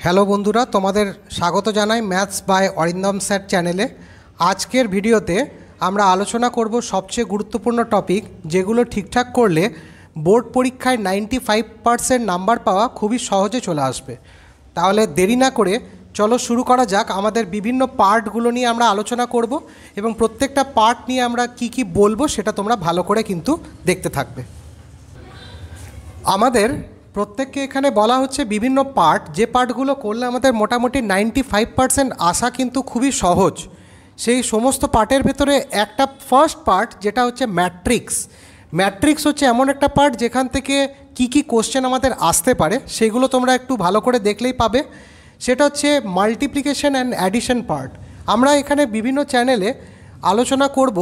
Hello বন্ধুরা, তোমাদের স্বাগত জানাই ম্যাথস বাই অরিন্দম স্যার চ্যানেলে। আজকের ভিডিওতে আমরা আলোচনা করব সবচেয়ে গুরুত্বপূর্ণ টপিক, যেগুলো ঠিকঠাক করলে বোর্ড পরীক্ষায় 95% নাম্বার পাওয়া খুবই সহজে চলে আসবে। তাহলে দেরি না করে চলো শুরু করা যাক। আমাদের বিভিন্ন পার্টগুলো নিয়ে আমরা আলোচনা করব এবং প্রত্যেকটা পার্ট নিয়ে আমরা কি বলবো সেটা তোমরা ভালো করে কিন্তু দেখতে থাকবে। আমাদের প্রত্যেককে এখানে বলা হচ্ছে বিভিন্ন পার্ট, যে পার্টগুলো করলে আমাদের মোটামুটি 95% আসা কিন্তু খুবই সহজ। সেই সমস্ত পার্টের ভেতরে একটা ফার্স্ট পার্ট যেটা হচ্ছে ম্যাট্রিক্স। ম্যাট্রিক্স হচ্ছে এমন একটা পার্ট যেখান থেকে কি কোশ্চেন আমাদের আসতে পারে সেগুলো তোমরা একটু ভালো করে দেখলেই পাবে। সেটা হচ্ছে মাল্টিপ্লিকেশন অ্যান্ড অ্যাডিশন পার্ট। আমরা এখানে বিভিন্ন চ্যানেলে আলোচনা করব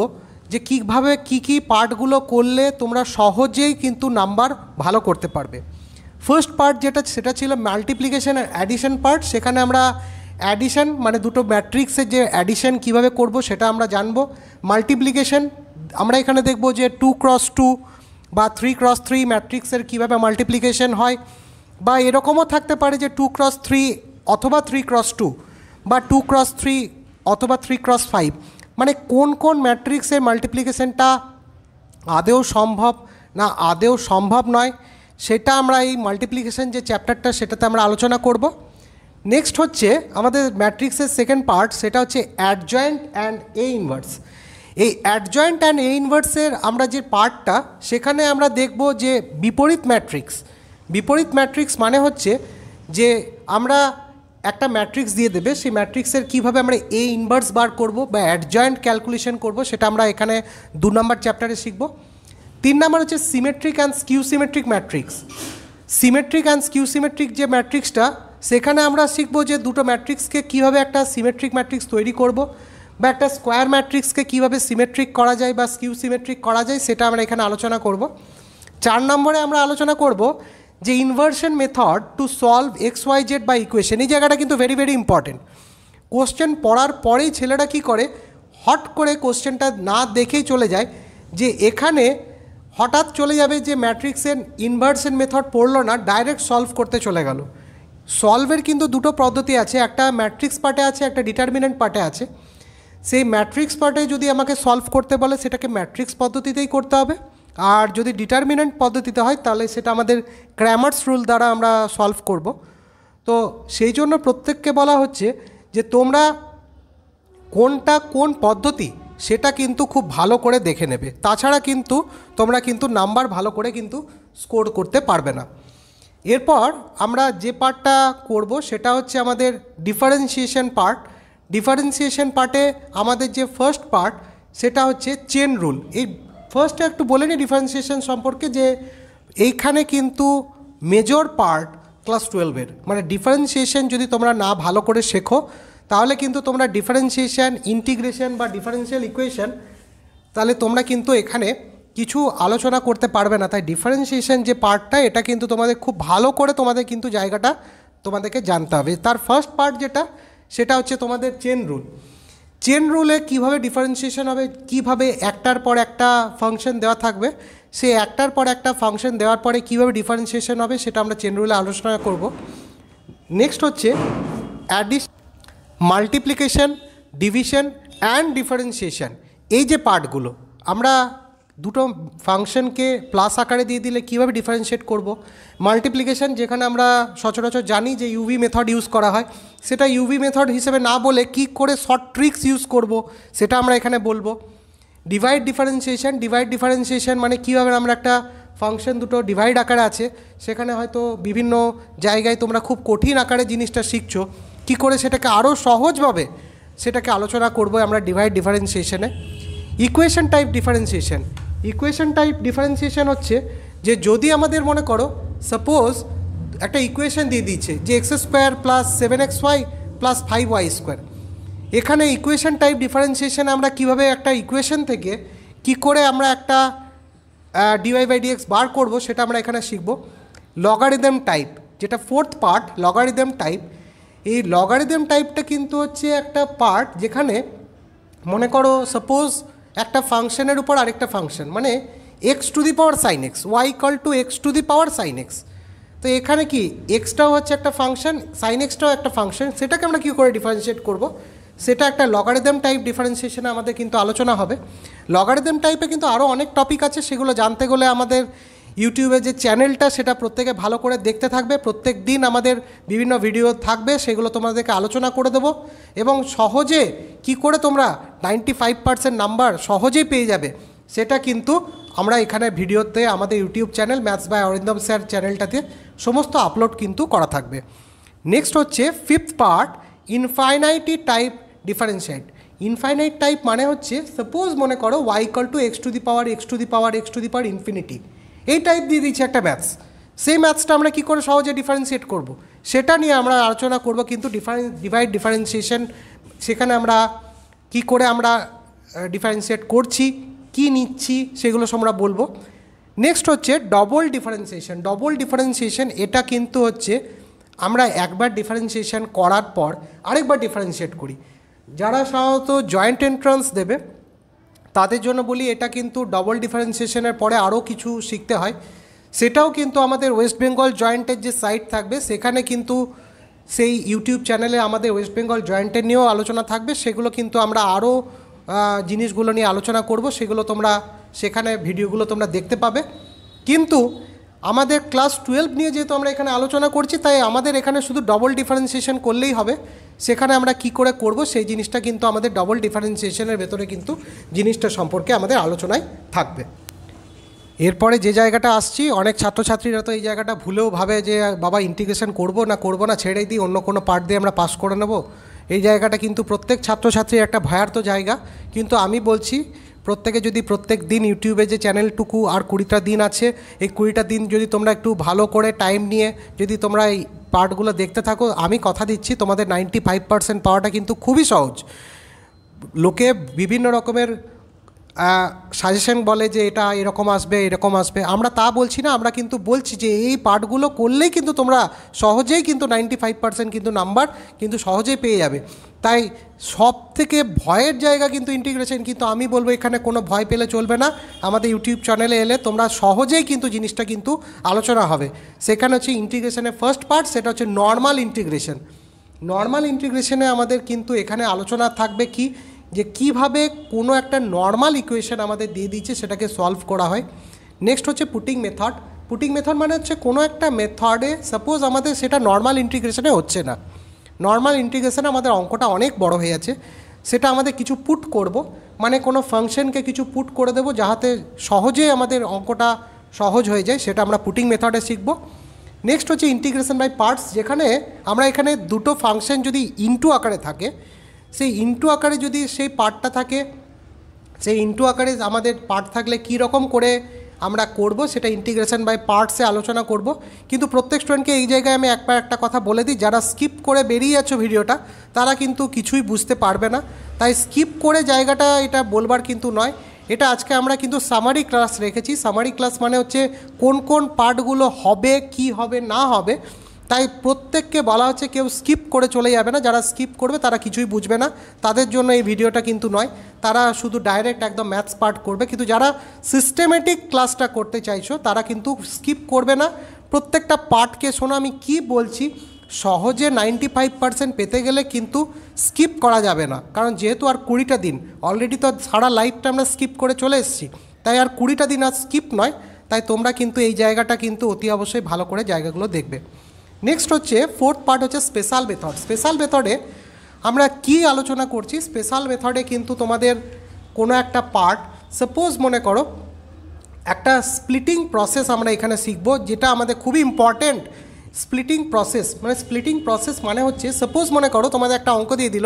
যে কীভাবে কী পার্টগুলো করলে তোমরা সহজেই কিন্তু নাম্বার ভালো করতে পারবে। ফার্স্ট পার্ট সেটা ছিল মাল্টিপ্লিকেশন আর অ্যাডিশন পার্ট। সেখানে আমরা অ্যাডিশন মানে দুটো ম্যাট্রিক্সের যে অ্যাডিশন কিভাবে করব সেটা আমরা জানবো। মাল্টিপ্লিকেশন আমরা এখানে দেখব যে 2x2 বা 3x3 ম্যাট্রিক্সের কীভাবে মাল্টিপ্লিকেশন হয়, বা এরকমও থাকতে পারে যে 2x3 অথবা 3x2 বা 2x3 অথবা 3x5, মানে কোন ম্যাট্রিক্সের মাল্টিপ্লিকেশনটা আদেও সম্ভব না আদেও সম্ভব নয়, সেটা আমরা এই মাল্টিপ্লিকেশন যে চ্যাপ্টারটা সেটাতে আমরা আলোচনা করব। নেক্সট হচ্ছে আমাদের ম্যাট্রিক্সের সেকেন্ড পার্ট, সেটা হচ্ছে অ্যাডজয়েন্ট অ্যান্ড এ ইনভার্স। এই অ্যাডজয়েন্ট অ্যান্ড এ ইনভার্সের আমরা যে পার্টটা, সেখানে আমরা দেখব যে বিপরীত ম্যাট্রিক্স। বিপরীত ম্যাট্রিক্স মানে হচ্ছে যে আমরা একটা ম্যাট্রিক্স দিয়ে দেবে, সেই ম্যাট্রিক্সের কীভাবে আমরা এ ইনভার্স বার করব বা অ্যাডজয়েন্ট ক্যালকুলেশন করব, সেটা আমরা এখানে 2 নম্বর চ্যাপ্টারে শিখব। 3 নম্বর হচ্ছে symmetric and skew symmetric matrix. Symmetric and skew symmetric যে ম্যাট্রিক্সটা, সেখানে আমরা শিখব যে দুটো ম্যাট্রিক্সকে কীভাবে একটা সিমেট্রিক ম্যাট্রিক্স তৈরি করব, বা একটা স্কোয়ার ম্যাট্রিক্সকে কীভাবে সিমেট্রিক করা যায় বা স্কিউ সিমেট্রিক করা যায়, সেটা আমরা এখানে আলোচনা করব। 4 নম্বরে আমরা আলোচনা করব যে inversion method to solve XYZ বা ইকুয়েশন। এই জায়গাটা কিন্তু ভেরি ভেরি ইম্পর্টেন্ট। কোশ্চেন পড়ার পরেই ছেলেরা কী করে, হট করে কোশ্চেনটা না দেখেই চলে যায় যে এখানে হঠাৎ চলে যাবে যে ম্যাট্রিক্সের ইনভার্সন মেথড পড়লো না, ডাইরেক্ট সলভ করতে চলে গেল। সলভের কিন্তু দুটো পদ্ধতি আছে, একটা ম্যাট্রিক্স পার্টে আছে, একটা ডিটারমিনেন্ট পার্টে আছে। সেই ম্যাট্রিক্স পার্টে যদি আমাকে সলভ করতে বলে সেটাকে ম্যাট্রিক্স পদ্ধতিতেই করতে হবে, আর যদি ডিটারমিনেন্ট পদ্ধতিতে হয় তাহলে সেটা আমাদের ক্র্যামার্স রুল দ্বারা আমরা সলভ করব। তো সেই জন্য প্রত্যেককে বলা হচ্ছে যে তোমরা কোনটা কোন পদ্ধতি সেটা কিন্তু খুব ভালো করে দেখে নেবে, তাছাড়া কিন্তু তোমরা কিন্তু নাম্বার ভালো করে কিন্তু স্কোর করতে পারবে না। এরপর আমরা যে পার্টটা করব সেটা হচ্ছে আমাদের ডিফারেন্সিয়েশন পার্ট। ডিফারেন্সিয়েশন পার্টে আমাদের যে ফার্স্ট পার্ট সেটা হচ্ছে চেন রুল। এই ফার্স্টে একটু বলে নিই ডিফারেন্সিয়েশন সম্পর্কে, যে এইখানে কিন্তু মেজর পার্ট ক্লাস 12-এর, মানে ডিফারেন্সিয়েশন যদি তোমরা না ভালো করে শেখো তাহলে কিন্তু তোমরা ডিফারেন্সিয়েশন, ইন্টিগ্রেশন বা ডিফারেন্সিয়াল ইকুয়েশন, তাহলে তোমরা কিন্তু এখানে কিছু আলোচনা করতে পারবে না। তাই ডিফারেন্সিয়েশন যে পার্টটা, এটা কিন্তু তোমাদের খুব ভালো করে তোমাদের কিন্তু জায়গাটা তোমাদেরকে জানতে হবে। তার ফার্স্ট পার্ট সেটা হচ্ছে তোমাদের চেন রুল। চেন রুলে কীভাবে ডিফারেন্সিয়েশন হবে, কীভাবে একটার পর একটা ফাংশন দেওয়া থাকবে, সেই একটার পর একটা ফাংশন দেওয়ার পরে কীভাবে ডিফারেন্সিয়েশন হবে সেটা আমরা চেন রুলে আলোচনা করব। নেক্সট হচ্ছে মাল্টিপ্লিকেশন, ডিভিশন অ্যান্ড ডিফারেন্সিয়েশন। এই যে পার্টগুলো, আমরা দুটো ফাংশনকে প্লাস আকারে দিয়ে দিলে কীভাবে ডিফারেন্সিয়েট করব। মাল্টিপ্লিকেশন, যেখানে আমরা সচরাচর জানি যে ইউভি মেথড ইউজ করা হয়, সেটা ইউভি মেথড হিসেবে না বলে কী করে শর্ট ট্রিক্স ইউজ করব সেটা আমরা এখানে বলবো। ডিভাইড ডিফারেন্সিয়েশন মানে কীভাবে আমরা একটা ফাংশন দুটো ডিভাইড আকারে আছে, সেখানে হয়তো বিভিন্ন জায়গায় তোমরা খুব কঠিন আকারে জিনিসটা শিখছো, কী করে সেটাকে আরও সহজভাবে সেটাকে আলোচনা করবো আমরা ডিভাইড ডিফারেন্সিয়েশনে। ইকুয়েশন টাইপ ডিফারেন্সিয়েশন হচ্ছে যে যদি আমাদের মনে করো সাপোজ একটা ইকুয়েশন দিয়ে দিচ্ছে যে x² + 7xy + 5y², এখানে ইকুয়েশন টাইপ ডিফারেন্সিয়েশন আমরা কিভাবে একটা ইকুয়েশন থেকে কি করে আমরা একটা dy/dx বার করব সেটা আমরা এখানে শিখব। লগারিদম টাইপ, যেটা ফোর্থ পার্ট, লগারিদম টাইপ। এই লগারিদম টাইপটা কিন্তু হচ্ছে একটা পার্ট যেখানে মনে করো সাপোজ একটা ফাংশনের উপর আরেকটা ফাংশন, মানে x⁻sin x, y = x⁻sin x, তো এখানে কি এক্সটাও হচ্ছে একটা ফাংশন, সাইন এক্সটাও একটা ফাংশন, সেটাকে আমরা কী করে ডিফারেন্সিয়েট করব, সেটা একটা লগারিদম টাইপ ডিফারেন্সিয়েশনে আমাদের কিন্তু আলোচনা হবে। লগারিদম টাইপে কিন্তু আরও অনেক টপিক আছে, সেগুলো জানতে গেলে আমাদের ইউটিউবে যে চ্যানেলটা সেটা প্রত্যেকে ভালো করে দেখতে থাকবে। প্রত্যেক দিন আমাদের বিভিন্ন ভিডিও থাকবে, সেগুলো তোমাদেরকে আলোচনা করে দেবো। এবং সহজে কি করে তোমরা 95% নাম্বার সহজেই পেয়ে যাবে সেটা কিন্তু আমরা এখানে ভিডিওতে আমাদের YouTube channel maths by Arindam sir চ্যানেলটাতে সমস্ত আপলোড কিন্তু করা থাকবে। নেক্সট হচ্ছে fifth part, infinity type differentiate. Infinite type মানে হচ্ছে সাপোজ মনে করো y equal to x to the power infinity, এই টাইপ দিয়ে দিচ্ছে একটা ম্যাথস। সেই ম্যাথসটা আমরা কী করে সহজে ডিফারেন্সিয়েট করব সেটা নিয়ে আমরা আলোচনা করব। কিন্তু ডিভাইড ডিফারেন্সিয়েশন সেখানে আমরা কি করে আমরা ডিফারেন্সিয়েট করছি, কি নিচ্ছি, সেগুলো আমরা বলবো। নেক্সট হচ্ছে ডবল ডিফারেন্সিয়েশন। ডবল ডিফারেন্সিয়েশন এটা কিন্তু হচ্ছে আমরা একবার ডিফারেন্সিয়েশন করার পর আরেকবার ডিফারেন্সিয়েট করি। যারা সাধারণত জয়েন্ট এন্ট্রান্স দেবে তাদের জন্য বলি, এটা কিন্তু ডবল ডিফারেন্সিয়েশনের পরে আরও কিছু শিখতে হয়। সেটাও কিন্তু আমাদের ওয়েস্ট বেঙ্গল জয়েন্টের যে সাইট থাকবে সেখানে কিন্তু সেই ইউটিউব চ্যানেলে আমাদের ওয়েস্ট বেঙ্গল জয়েন্টের নিয়েও আলোচনা থাকবে। সেগুলো কিন্তু আমরা আরও জিনিসগুলো নিয়ে আলোচনা করব, সেগুলো তোমরা সেখানে ভিডিওগুলো তোমরা দেখতে পাবে। কিন্তু আমাদের ক্লাস 12 নিয়ে যেহেতু আমরা এখানে আলোচনা করছি, তাই আমাদের এখানে শুধু ডবল ডিফারেন্সিয়েশন করলেই হবে। সেখানে আমরা কি করে করব সেই জিনিসটা কিন্তু আমাদের ডবল ডিফারেন্সিয়েশনের ভেতরে কিন্তু জিনিসটা সম্পর্কে আমাদের আলোচনায় থাকবে। এরপরে যে জায়গাটা আসছি, অনেক ছাত্রছাত্রীরা তো এই জায়গাটা ভুলেও ভাবে যে বাবা ইন্টিগ্রেশন করব না ছেড়েই দিই, অন্য কোনো পার্ট দিয়ে আমরা পাস করে নেব। এই জায়গাটা কিন্তু প্রত্যেক ছাত্রছাত্রীর একটা ভয়ার্ত জায়গা। কিন্তু আমি বলছি প্রত্যেকে যদি প্রত্যেক দিন ইউটিউবে যে চ্যানেলটুকু আর 20টা দিন আছে, এই 20টা দিন যদি তোমরা একটু ভালো করে টাইম নিয়ে যদি তোমরা এই পার্টগুলো দেখতে থাকো, আমি কথা দিচ্ছি তোমাদের 95% পাওয়াটা কিন্তু খুবই সহজ। লোকে বিভিন্ন রকমের সাজেশন বলে যে এটা এরকম আসবে, আমরা তা বলছি না। আমরা কিন্তু বলছি যে এই পার্টগুলো করলেই কিন্তু তোমরা সহজেই কিন্তু 95% কিন্তু নাম্বার কিন্তু সহজেই পেয়ে যাবে। তাই সব থেকে ভয়ের জায়গা কিন্তু ইন্টিগ্রেশন, কিন্তু আমি বলবো এখানে কোনো ভয় পেলে চলবে না। আমাদের ইউটিউব চ্যানেলে এলে তোমরা সহজেই কিন্তু জিনিসটা কিন্তু আলোচনা হবে। সেখানে হচ্ছে ইন্টিগ্রেশনের ফার্স্ট পার্ট, সেটা হচ্ছে নর্মাল ইন্টিগ্রেশন। নর্মাল ইন্টিগ্রেশনে আমাদের কিন্তু এখানে আলোচনা থাকবে কি যে কিভাবে কোনো একটা নর্মাল ইকুয়েশন আমাদের দিয়ে দিচ্ছে সেটাকে সলভ করা হয়। নেক্সট হচ্ছে পুটিং মেথড। পুটিং মেথড মানে হচ্ছে কোনো একটা মেথডে সাপোজ আমাদের সেটা নর্মাল ইন্টিগ্রেশনে হচ্ছে না, নর্মাল ইন্টিগ্রেশনে আমাদের অঙ্কটা অনেক বড় হয়ে যাচ্ছে, সেটা আমাদের কিছু পুট করব, মানে কোনো ফাংশনকে কিছু পুট করে দেবো যাহাতে সহজে আমাদের অঙ্কটা সহজ হয়ে যায়, সেটা আমরা পুটিং মেথডে শিখব। নেক্সট হচ্ছে ইন্টিগ্রেশন বাই পার্টস, যেখানে আমরা এখানে দুটো ফাংশন যদি ইনটু আকারে থাকে, সেই ইনটু আকারে যদি সেই পার্টটা থাকে, সেই ইনটু আকারে আমাদের পার্ট থাকলে কী রকম করে আমরা করব সেটা ইন্টিগ্রেশন বাই পার্টসে আলোচনা করব। কিন্তু প্রত্যেক স্টুডেন্টকে এই জায়গায় আমি একটা কথা বলে দিই, যারা স্কিপ করে বেরিয়ে যাচ্ছ ভিডিওটা তারা কিন্তু কিছুই বুঝতে পারবে না। তাই স্কিপ করে জায়গাটা এটা বলবার কিন্তু নয়। এটা আজকে আমরা কিন্তু সামারি ক্লাস রেখেছি। সামারি ক্লাস মানে হচ্ছে কোন কোন পার্টগুলো হবে, কি হবে না হবে, তাই প্রত্যেককে বলা হচ্ছে কেউ স্কিপ করে চলে যাবে না। যারা স্কিপ করবে তারা কিছুই বুঝবে না, তাদের জন্য এই ভিডিওটা কিন্তু নয়। তারা শুধু ডাইরেক্ট একদম ম্যাথস পার্ট করবে। কিন্তু যারা সিস্টেমেটিক ক্লাসটা করতে চাইছো তারা কিন্তু স্কিপ করবে না, প্রত্যেকটা পার্টকে শোনো আমি কি বলছি। সহজে 95% পেতে গেলে কিন্তু স্কিপ করা যাবে না, কারণ যেহেতু আর 20টা দিন, অলরেডি তো সারা লাইফটা আমরা স্কিপ করে চলে এসেছি, তাই আর 20টা দিন আর স্কিপ নয়। তাই তোমরা কিন্তু এই জায়গাটা কিন্তু অতি অবশ্যই ভালো করে জায়গাগুলো দেখবে। নেক্সট হচ্ছে ফোর্থ পার্ট হচ্ছে স্পেশাল মেথড। স্পেশাল মেথডে আমরা কি আলোচনা করছি, স্পেশাল মেথডে কিন্তু তোমাদের কোনো একটা পার্ট, সাপোজ মনে করো একটা স্প্লিটিং প্রসেস আমরা এখানে শিখব, যেটা আমাদের খুবই ইম্পর্টেন্ট। স্প্লিটিং প্রসেস মানে হচ্ছে সাপোজ মনে করো তোমাদের একটা অঙ্ক দিয়ে দিল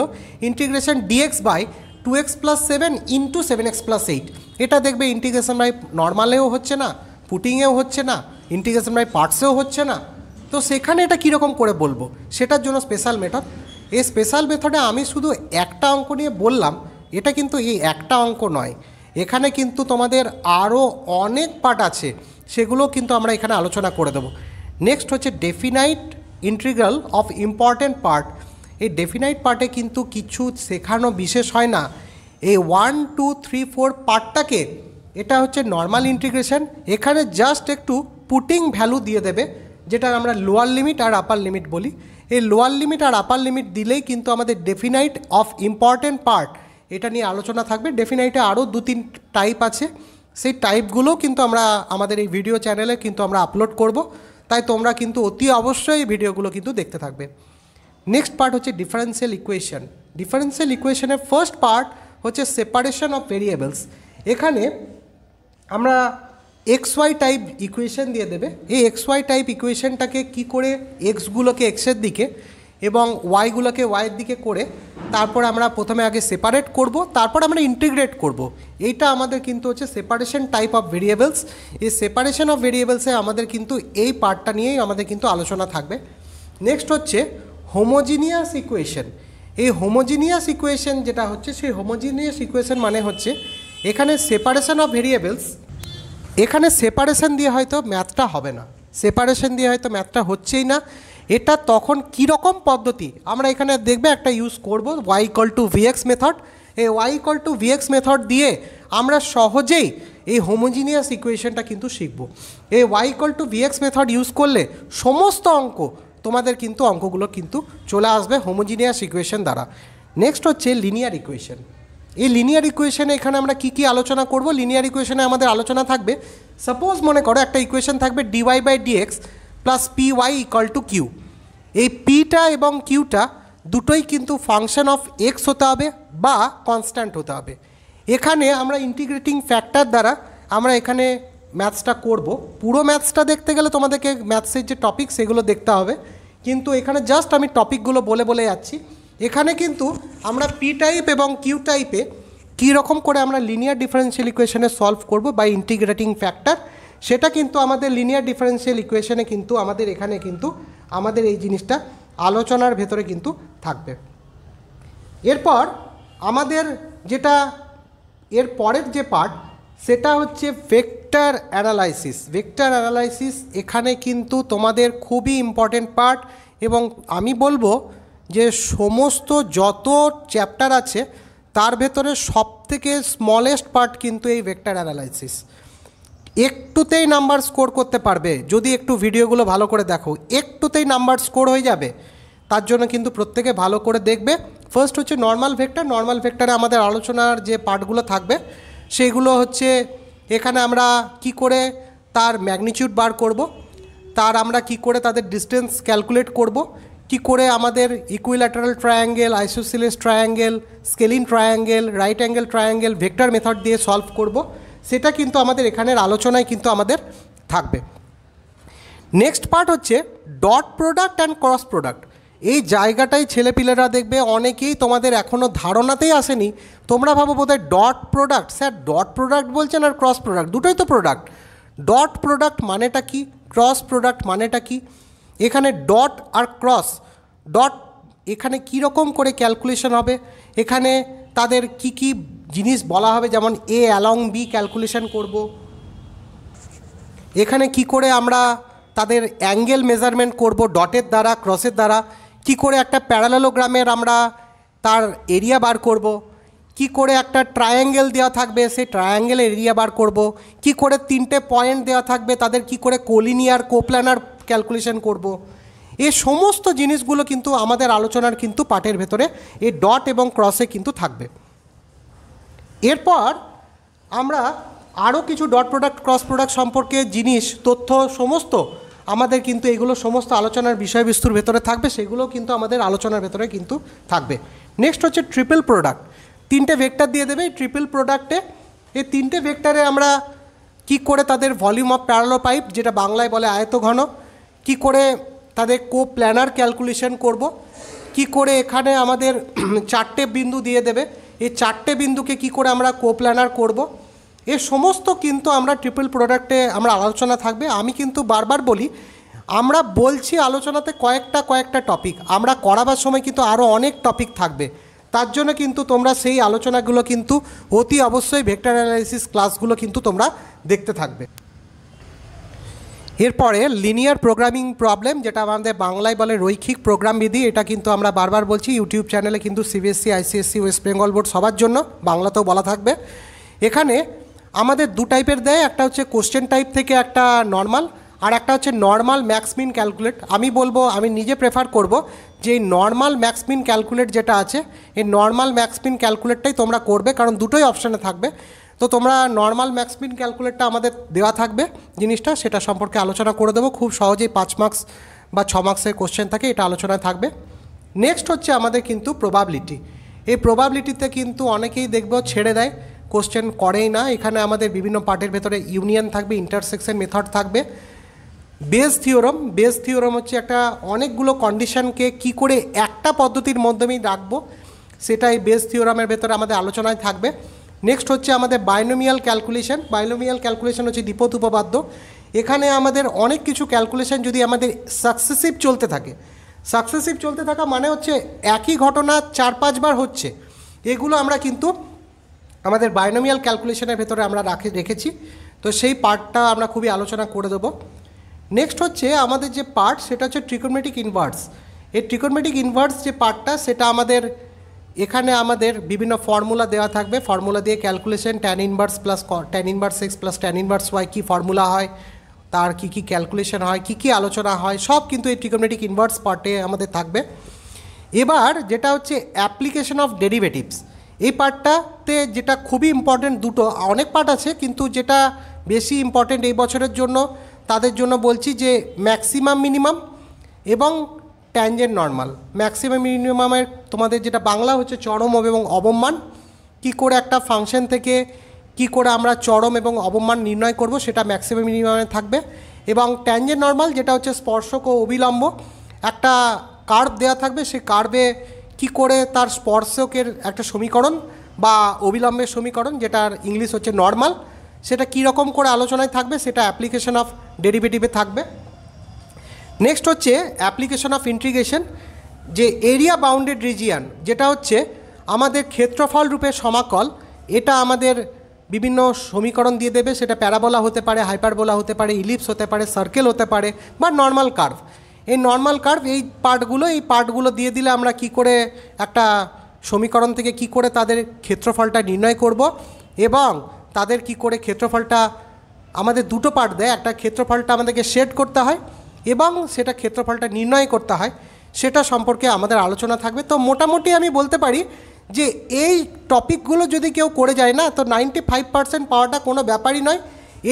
integration dx by 2x + 7 into 7x + 8। এটা দেখবে ইন্টিগ্রেশন বাই নর্মালেও হচ্ছে না, পুটিংয়েও হচ্ছে না, ইন্টিগ্রেশন বাই পার্টসেও হচ্ছে না। তো সেখানে এটা কীরকম করে বলবো, সেটার জন্য স্পেশাল মেথড। এই স্পেশাল মেথডে আমি শুধু একটা অঙ্ক নিয়ে বললাম, এটা কিন্তু এই একটা অঙ্ক নয়, এখানে কিন্তু তোমাদের আরও অনেক পার্ট আছে, সেগুলো কিন্তু আমরা এখানে আলোচনা করে দেবো। নেক্সট হচ্ছে definite integral of important part. এই ডেফিনাইট পার্টে কিন্তু কিছু শেখানো বিশেষ হয় না। এই 1, 2, 3, 4 পার্টটাকে, এটা হচ্ছে নর্মাল ইন্টিগ্রেশন, এখানে জাস্ট একটু পুটিং ভ্যালু দিয়ে দেবে, যেটা আমরা লোয়ার লিমিট আর আপার লিমিট বলি। এই লোয়ার লিমিট আর আপার লিমিট দিলেই কিন্তু আমাদের ডেফিনাইট অফ ইম্পর্ট্যান্ট পার্ট এটা নিয়ে আলোচনা থাকবে। ডেফিনাইটে আরও 2-3 টাইপ আছে, সেই টাইপগুলোও কিন্তু আমরা আমাদের এই ভিডিও চ্যানেলে কিন্তু আমরা আপলোড করব, তাই তোমরা কিন্তু অতি অবশ্যই এই ভিডিওগুলো কিন্তু দেখতে থাকবে। নেক্সট পার্ট হচ্ছে ডিফারেন্সিয়াল ইকুয়েশন। ডিফারেন্সিয়াল ইকুয়েশনের ফার্স্ট পার্ট হচ্ছে সেপারেশন অফ ভেরিয়েবলস। এখানে আমরা XY টাইপ ইকুয়েশন দিয়ে দেবে। এই XY টাইপ ইকুয়েশনটাকে কি করে এক্সগুলোকে এক্সের দিকে এবং ওয়াইগুলোকে ওয়াইয়ের দিকে করে তারপর আমরা প্রথমে আগে সেপারেট করব, তারপর আমরা ইন্টিগ্রেট করব। এইটা আমাদের কিন্তু হচ্ছে সেপারেশন টাইপ অফ ভেরিয়েবলস। এই সেপারেশন অফ ভেরিয়েবলসে আমাদের কিন্তু এই পার্টটা নিয়েই আমাদের কিন্তু আলোচনা থাকবে। নেক্সট হচ্ছে হোমোজিনিয়াস ইকুয়েশন। এই হোমোজিনিয়াস ইকুয়েশন যেটা হচ্ছে, সেই হোমোজিনিয়াস ইকুয়েশন মানে হচ্ছে এখানে সেপারেশন অফ ভেরিয়েবলস, এখানে সেপারেশন দিয়ে হয়তো ম্যাথটা হবে না, সেপারেশন দিয়ে হয়তো ম্যাথটা হচ্ছেই না। এটা তখন কীরকম পদ্ধতি আমরা এখানে দেখবে একটা ইউজ করব, y=vx মেথড। এই y=vx মেথড দিয়ে আমরা সহজেই এই হোমোজিনিয়াস ইকুয়েশনটা কিন্তু শিখব। এই y=vx মেথড ইউজ করলে সমস্ত অঙ্ক তোমাদের কিন্তু অঙ্কগুলো কিন্তু চলে আসবে হোমোজিনিয়াস ইকুয়েশন দ্বারা। নেক্সট হচ্ছে লিনিয়ার ইকুয়েশন। এই লিনিয়ার ইকুয়েশনে এখানে আমরা কি কি আলোচনা করব? লিনিয়ার ইকুয়েশনে আমাদের আলোচনা থাকবে, সাপোজ মনে করো একটা ইকুয়েশন থাকবে dy/dx প্লাস py=q। এই পিটা এবং কিউটা দুটোই কিন্তু ফাংশন অফ এক্স হতে হবে বা কনস্ট্যান্ট হতে হবে। এখানে আমরা ইন্টিগ্রেটিং ফ্যাক্টর দ্বারা আমরা এখানে ম্যাথসটা করব। পুরো ম্যাথসটা দেখতে গেলে তোমাদেরকে ম্যাথসের যে টপিক সেগুলো দেখতে হবে, কিন্তু এখানে জাস্ট আমি টপিকগুলো বলে বলে যাচ্ছি। এখানে কিন্তু আমরা পি টাইপ এবং কিউ টাইপে কীরকম করে আমরা লিনিয়ার ডিফারেন্সিয়াল ইকুয়েশনে সলভ করব বা ইন্টিগ্রেটিং ফ্যাক্টর, সেটা কিন্তু আমাদের লিনিয়ার ডিফারেন্সিয়াল ইকুয়েশনে কিন্তু আমাদের এখানে কিন্তু আমাদের এই জিনিসটা আলোচনার ভেতরে কিন্তু থাকবে। এরপর আমাদের যেটা এর পরের যে পার্ট সেটা হচ্ছে ভেক্টর অ্যানালাইসিস। ভেক্টর অ্যানালাইসিস এখানে কিন্তু তোমাদের খুবই ইম্পর্টেন্ট পার্ট, এবং আমি বলবো যে সমস্ত যত চ্যাপ্টার আছে তার ভেতরে সবথেকে স্মলেস্ট পার্ট কিন্তু এই ভেক্টর অ্যানালাইসিস। একটুতেই নাম্বার স্কোর করতে পারবে যদি একটু ভিডিওগুলো ভালো করে দেখো, একটুতেই নাম্বার স্কোর হয়ে যাবে। তার জন্য কিন্তু প্রত্যেকে ভালো করে দেখবে। ফার্স্ট হচ্ছে নর্মাল ভেক্টর। নর্মাল ভেক্টরে আমাদের আলোচনার যে পার্টগুলো থাকবে সেগুলো হচ্ছে এখানে আমরা কি করে তার ম্যাগনিটিউড বার করব, তার আমরা কি করে তাদের ডিস্টেন্স ক্যালকুলেট করব, কি করে আমাদের equilateral triangle, isosceles triangle, scalene triangle, right angle triangle vector method দিয়ে সলভ করব, সেটা কিন্তু আমাদের এখানের আলোচনায় কিন্তু আমাদের থাকবে। নেক্সট পার্ট হচ্ছে dot product and cross product. এই জায়গাটাই ছেলেপিলেরা দেখবে অনেকেই তোমাদের এখনও ধারণাতেই আসেনি। তোমরা ভাবো বোধহয় dot product, sir dot product বলছেন আর ক্রস প্রোডাক্ট, দুটোই তো প্রোডাক্ট। ডট প্রোডাক্ট মানেটা কি, ক্রস প্রোডাক্ট মানেটা কি? এখানে ডট আর ক্রস, ডট এখানে কি রকম করে ক্যালকুলেশন হবে, এখানে তাদের কি কি জিনিস বলা হবে, যেমন এ অ্যালং বি ক্যালকুলেশন করব, এখানে কি করে আমরা তাদের অ্যাঙ্গেল মেজারমেন্ট করব ডটের দ্বারা, ক্রসের দ্বারা, কি করে একটা প্যারালেলোগ্রামের আমরা তার এরিয়া বার করব, কি করে একটা ট্রায়াঙ্গেল দেওয়া থাকবে সেই ট্রায়াঙ্গেলের এরিয়া বার করব, কি করে 3টে পয়েন্ট দেওয়া থাকবে তাদের কি করে কোলিনিয়ার কোপ্ল্যানার ক্যালকুলেশন করব। এই সমস্ত জিনিসগুলো কিন্তু আমাদের আলোচনার কিন্তু পার্টের ভেতরে এই ডট এবং ক্রসে কিন্তু থাকবে। এরপর আমরা আরও কিছু ডট প্রোডাক্ট ক্রস প্রোডাক্ট সম্পর্কে জিনিস, তথ্য সমস্ত আমাদের কিন্তু এগুলো সমস্ত আলোচনার বিষয়বস্তুর ভেতরে থাকবে, সেগুলো কিন্তু আমাদের আলোচনার ভেতরে কিন্তু থাকবে। নেক্সট হচ্ছে ট্রিপল প্রোডাক্ট। 3টে ভেক্টর দিয়ে দেবে এই ট্রিপল প্রোডাক্টে। এই 3টে ভেক্টরে আমরা কি করে তাদের ভলিউম অফ প্যারালোপাইপ, যেটা বাংলায় বলে আয়তঘন, কি করে তাদের কোপ্ল্যানার ক্যালকুলেশন করব, কি করে এখানে আমাদের 4টে বিন্দু দিয়ে দেবে, এই 4টে বিন্দুকে কি করে আমরা কোপ্ল্যানার করব, এ সমস্ত কিন্তু আমরা ট্রিপল প্রোডাক্টে আমরা আলোচনা থাকবে। আমি কিন্তু বারবার বলি, আমরা বলছি আলোচনাতে কয়েকটা টপিক, আমরা করাবার সময় কিন্তু আরও অনেক টপিক থাকবে। তার জন্য কিন্তু তোমরা সেই আলোচনাগুলো কিন্তু অতি অবশ্যই ভেক্টর অ্যানালাইসিস ক্লাসগুলো কিন্তু তোমরা দেখতে থাকবে। এরপরে লিনিয়ার প্রোগ্রামিং প্রবলেম, যেটা আমাদের বাংলায় বলে রৈখিক প্রোগ্রাম বিধি। এটা কিন্তু আমরা বারবার বলছি, ইউটিউব চ্যানেলে কিন্তু CBSE, ICSE, West Bengal board সবার জন্য বাংলাতেও বলা থাকবে। এখানে আমাদের 2 টাইপের দেয়, একটা হচ্ছে কোশ্চেন টাইপ থেকে একটা নর্মাল, আর একটা হচ্ছে নর্মাল ম্যাক্স মিন ক্যালকুলেট। আমি বলবো, আমি নিজে প্রেফার করব যে এই নর্মাল ম্যাক্স মিন ক্যালকুলেট যেটা আছে, এই নর্মাল ম্যাক্স মিন ক্যালকুলেটটাই তোমরা করবে, কারণ দুটোই অপশানে থাকবে। তো তোমরা নর্মাল ম্যাক্স মিন ক্যালকুলেটটা আমাদের দেওয়া থাকবে জিনিসটা, সেটা সম্পর্কে আলোচনা করে দেবো। খুব সহজেই 5 মার্কস বা 6 মার্কসের কোশ্চেন থাকে, এটা আলোচনায় থাকবে। নেক্সট হচ্ছে আমাদের কিন্তু প্রবাবিলিটি। এই প্রবাবিলিটিতে কিন্তু অনেকেই দেখব ছেড়ে দেয়, কোশ্চেন করেই না। এখানে আমাদের বিভিন্ন পার্টের ভেতরে ইউনিয়ন থাকবে, ইন্টারসেকশন মেথড থাকবে, বেস থিওরাম হচ্ছে একটা অনেকগুলো কন্ডিশনকে কি করে একটা পদ্ধতির মাধ্যমেই রাখবো, সেটা এই বেস থিওরামের ভেতরে আমাদের আলোচনায় থাকবে। নেক্সট হচ্ছে আমাদের বাইনোমিয়াল ক্যালকুলেশন হচ্ছে দ্বিপদ উপপাদ্য। এখানে আমাদের অনেক কিছু ক্যালকুলেশন যদি আমাদের সাকসেসিভ চলতে থাকা মানে হচ্ছে একই ঘটনা 4-5 বার হচ্ছে, এগুলো আমরা কিন্তু আমাদের বাইনোমিয়াল ক্যালকুলেশনের ভেতরে আমরা রেখেছি। তো সেই পার্টটা আমরা খুবই আলোচনা করে দেবো। নেক্সট হচ্ছে আমাদের যে পার্ট, সেটা হচ্ছে ট্রিকোনোমেট্রিক ইনভার্স। এই ট্রিকোনোমেট্রিক ইনভার্স যে পার্টটা, সেটা আমাদের এখানে আমাদের বিভিন্ন ফর্মুলা দেওয়া থাকবে, ফর্মুলা দিয়ে calculation, tan inverse plus tan inverse x plus tan inverse y কী ফর্মুলা হয়, তার কি কি ক্যালকুলেশন হয়, কি কি আলোচনা হয়, সব কিন্তু এই ট্রিকোনোমেট্রিক ইনভার্স পার্টে আমাদের থাকবে। এবার যেটা হচ্ছে অ্যাপ্লিকেশন অফ ডেরিভেটিভস, এই পার্টটাতে যেটা খুবই ইম্পর্টেন্ট, দুটো অনেক পার্ট আছে কিন্তু যেটা বেশি ইম্পর্টেন্ট এই বছরের জন্য, তাদের জন্য বলছি যে ম্যাক্সিমাম মিনিমাম এবং ট্যানজেন্ট নর্মাল। ম্যাক্সিমাম মিনিমামের তোমাদের যেটা বাংলা হচ্ছে চরম এবং অবমান, কি করে একটা ফাংশন থেকে কি করে আমরা চরম এবং অবমান নির্ণয় করব, সেটা ম্যাক্সিমাম মিনিমামে থাকবে। এবং ট্যানজেন্ট নর্মাল যেটা হচ্ছে স্পর্শক ও অবিলম্ব, একটা কার্ভ দেওয়া থাকবে, সেই কার্ভে কি করে তার স্পর্শকের একটা সমীকরণ বা অবিলম্বের সমীকরণ, যেটার ইংলিশ হচ্ছে নর্মাল, সেটা কী রকম করে আলোচনায় থাকবে, সেটা অ্যাপ্লিকেশন অফ ডেরিভেটিভে থাকবে। নেক্সট হচ্ছে অ্যাপ্লিকেশন অফ ইন্টিগ্রেশন, যে এরিয়া বাউন্ডেড রিজিয়ান, যেটা হচ্ছে আমাদের ক্ষেত্রফল রূপে সমাকল, এটা আমাদের বিভিন্ন সমীকরণ দিয়ে দেবে, সেটা প্যারাবোলা হতে পারে, হাইপারবোলা হতে পারে, ইলিপস হতে পারে, সার্কেল হতে পারে, বা নর্মাল কার্ভ। এই নর্মাল কার্ভ এই পার্টগুলো দিয়ে দিলে আমরা কি করে একটা সমীকরণ থেকে কি করে তাদের ক্ষেত্রফলটা নির্ণয় করব, এবং তাদের কি করে ক্ষেত্রফলটা আমাদের দুটো পার্ট দেয়, একটা ক্ষেত্রফলটা আমাদেরকে শেড করতে হয় এবং সেটা ক্ষেত্রফলটা নির্ণয় করতে হয়, সেটা সম্পর্কে আমাদের আলোচনা থাকবে। তো মোটামুটি আমি বলতে পারি যে এই টপিকগুলো যদি কেউ করে যায় না, তো 95% পাওয়াটা কোনো ব্যাপারই নয়।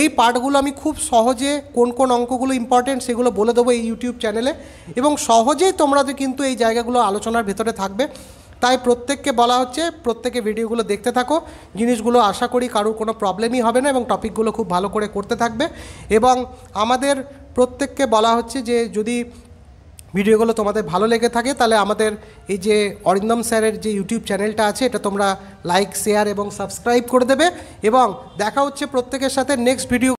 এই পার্টগুলো আমি খুব সহজে কোন কোন অঙ্কগুলো ইম্পর্টেন্ট সেগুলো বলে দেবো এই ইউটিউব চ্যানেলে, এবং সহজেই তোমরা কিন্তু এই জায়গাগুলো আলোচনার ভেতরে থাকবে। তাই প্রত্যেককে বলা হচ্ছে প্রত্যেকে ভিডিওগুলো দেখতে থাকো, জিনিসগুলো আশা করি কারোর কোনো প্রবলেমই হবে না এবং টপিকগুলো খুব ভালো করে করতে থাকবে। এবং আমাদের প্রত্যেককে বলা হচ্ছে যে যদি ভিডিওগুলো তোমাদের ভালো লেগে থাকে, তাহলে আমাদের এই যে অরিন্দম স্যারের যে ইউটিউব চ্যানেলটা আছে, এটা তোমরা লাইক, শেয়ার এবং সাবস্ক্রাইব করে দেবে। এবং দেখা হচ্ছে প্রত্যেকের সাথে নেক্সট ভিডিও।